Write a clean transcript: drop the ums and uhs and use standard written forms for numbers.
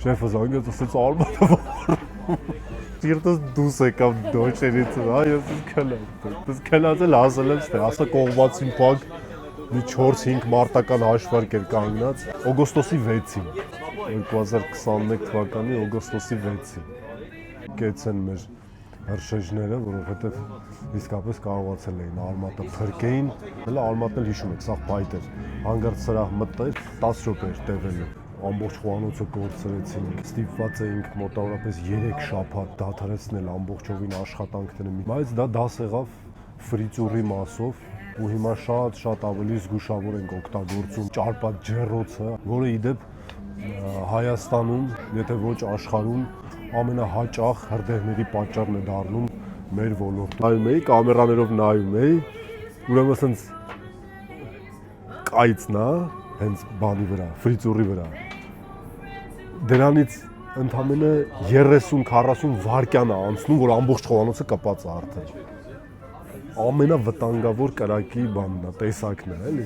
Շեֆը զանգեց, ասեց արմատը Իրտս դուս եկավ դոչերից, ես քնած էլ ասել եմ ստե, ասա կողմացին փակ մի 4-5 մարտական հաշվարկ էր կանգնած օգոստոսի 6-ին 2021 թվականի օգոստոսի 6-ին կեցեն մեր հրշեջները, որովհետև իսկապես կարողացել էին արմատը փրկեին, հələ արմատն էլ հիշում եք, սա բայտ էր, հանգարց սրահ մտներ 10 րոպե էր տևելու, ամբողջ խոհանոցը կորցրեցինք, ստիպված էինք մոտավորապես 3 շաբաթ դադարեցնել ամբողջովին աշխատանքները, բայց դա դաս եղավ ֆրիծուրի մասով ու հիմա շատ ավելի զգուշավոր ենք օգտագործում ճարպատ ջեռոցը, որը իդեպ Հայաստանում, եթե ոչ աշխարհում ամենահաճախ հրդեհների պատճառն է դառնում մեր ոլորտում։ Նայում էի, կամերաներով նայում էի, ուրեմն ասենց կայծն է, հենց բանի վրա, ֆրիծուրի վրա։ Դրանից ընդամենը 30-40 վայրկյան է անցնում, որ ամբողջ խոհանոցը կպած է արդեն։ Ամենավտանգավոր կրակի բանն է, տեսակն է, էլի։